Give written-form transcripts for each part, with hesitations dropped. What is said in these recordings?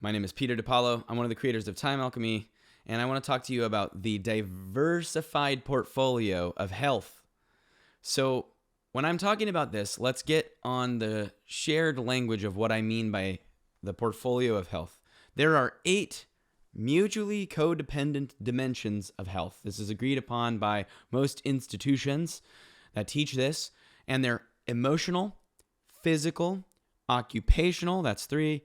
My name is Peter DePaulo. I'm one of the creators of Time Alchemy, and I want to talk to you about the diversified portfolio of health. So, when I'm talking about this, let's get on the shared language of what I mean by the portfolio of health. There are 8 mutually codependent dimensions of health. This is agreed upon by most institutions that teach this, and they're emotional, physical, occupational, that's 3.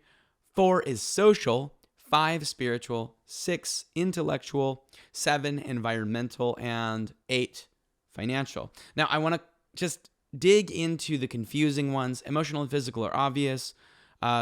4 is social, 5 spiritual, 6 intellectual, 7 environmental, and 8 financial. Now, I want to just dig into the confusing ones. Emotional and physical are obvious.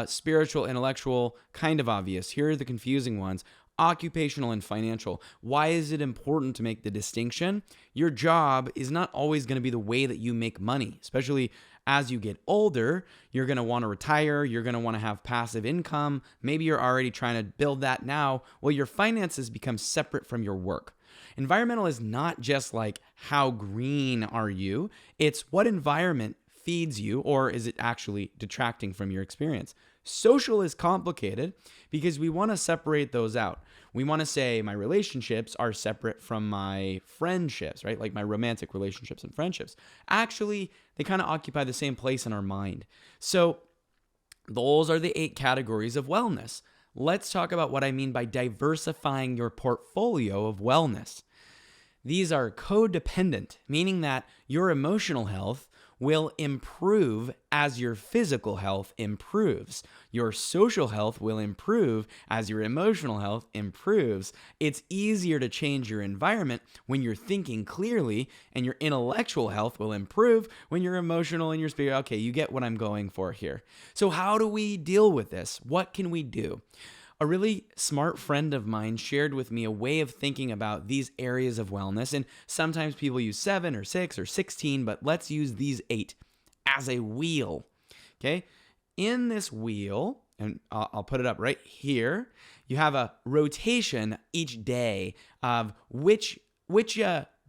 Spiritual, intellectual, kind of obvious. Here are the confusing ones. Occupational and financial. Why is it important to make the distinction? Your job is not always going to be the way that you make money, especially as you get older. You're going to want to retire. You're going to want to have passive income. Maybe you're already trying to build that now. Well, your finances become separate from your work. Environmental is not just like how green are you? It's what environment feeds you, or is it actually detracting from your experience? Social is complicated because we want to separate those out. We want to say my relationships are separate from my friendships, right? Like my romantic relationships and friendships. Actually, they kind of occupy the same place in our mind. So those are the 8 categories of wellness. Let's talk about what I mean by diversifying your portfolio of wellness. These are codependent, meaning that your emotional health will improve as your physical health improves. Your social health will improve as your emotional health improves. It's easier to change your environment when you're thinking clearly, and your intellectual health will improve when you're emotional and your spirit. Okay, you get what I'm going for here. So how do we deal with this? What can we do? A really smart friend of mine shared with me a way of thinking about these areas of wellness, and sometimes people use 7 or 6 or 16, but let's use these 8 as a wheel, okay? In this wheel, and I'll put it up right here, you have a rotation each day of which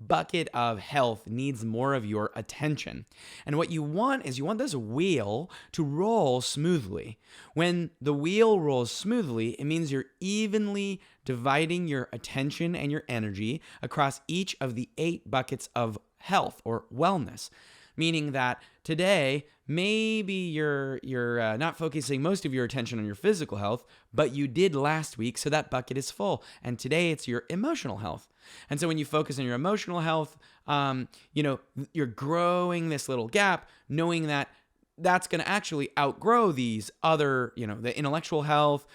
bucket of health needs more of your attention. And what you want is this wheel to roll smoothly. When the wheel rolls smoothly, it means you're evenly dividing your attention and your energy across each of the 8 buckets of health or wellness. Meaning that today, maybe you're not focusing most of your attention on your physical health, but you did last week, so that bucket is full. And today it's your emotional health. And so when you focus on your emotional health, you're growing this little gap, knowing that that's going to actually outgrow these other, the intellectual health,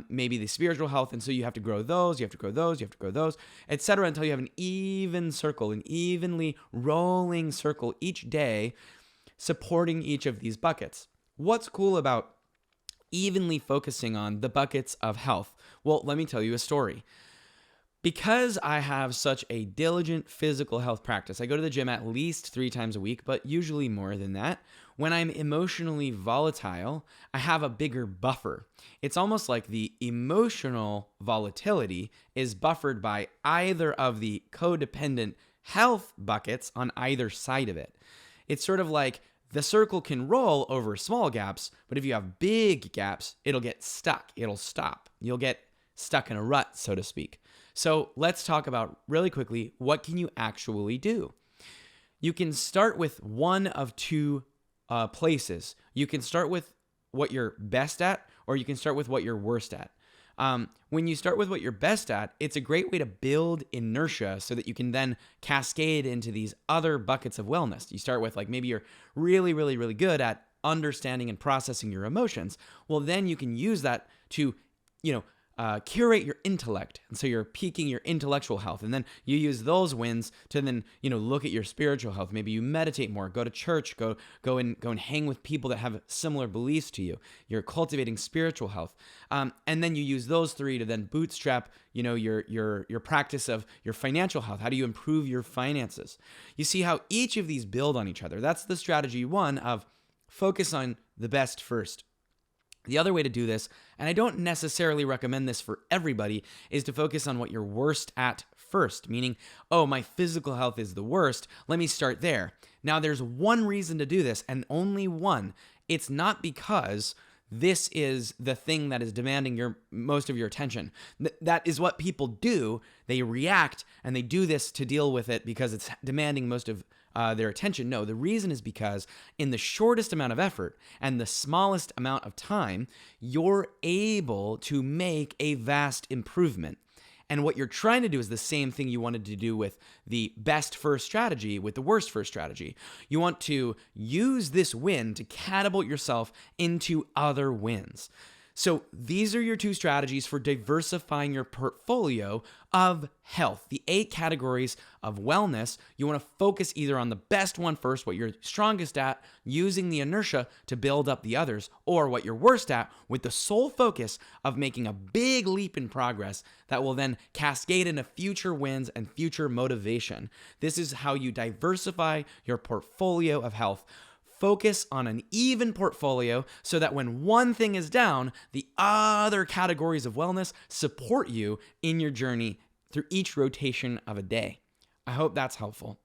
maybe the spiritual health. And so you have to grow those, you have to grow those, you have to grow those, etc., until you have an even circle, an evenly rolling circle each day supporting each of these buckets. What's cool about evenly focusing on the buckets of health? Well, let me tell you a story. Because I have such a diligent physical health practice, I go to the gym at least 3 times a week, but usually more than that. When I'm emotionally volatile, I have a bigger buffer. It's almost like the emotional volatility is buffered by either of the codependent health buckets on either side of it. It's sort of like the circle can roll over small gaps, but if you have big gaps, it'll get stuck. It'll stop. You'll get stuck in a rut, so to speak. So let's talk about really quickly, what can you actually do? You can start with one of 2 places. You can start with what you're best at, or you can start with what you're worst at. When you start with what you're best at, it's a great way to build inertia so that you can then cascade into these other buckets of wellness. You start with maybe you're really, really, really good at understanding and processing your emotions. Well, then you can use that to, curate your intellect. And so you're peaking your intellectual health. And then you use those wins to then, look at your spiritual health. Maybe you meditate more, go to church, go and hang with people that have similar beliefs to you. You're cultivating spiritual health. And then you use those 3 to then bootstrap, your practice of your financial health. How do you improve your finances? You see how each of these build on each other. That's the strategy 1 of focus on the best first. The other way to do this, and I don't necessarily recommend this for everybody, is to focus on what you're worst at first, meaning, my physical health is the worst. Let me start there. Now, there's one reason to do this, and only one. It's not because this is the thing that is demanding most of your attention. That is what people do. They react and they do this to deal with it because it's demanding most of their attention. No, the reason is because in the shortest amount of effort and the smallest amount of time, you're able to make a vast improvement. And what you're trying to do is the same thing you wanted to do with the best first strategy, with the worst first strategy. You want to use this win to catapult yourself into other wins. So these are your two strategies for diversifying your portfolio of health. The 8 categories of wellness, you want to focus either on the best one first, what you're strongest at, using the inertia to build up the others, or what you're worst at with the sole focus of making a big leap in progress that will then cascade into future wins and future motivation. This is how you diversify your portfolio of health. Focus on an even portfolio so that when one thing is down, the other categories of wellness support you in your journey through each rotation of a day. I hope that's helpful.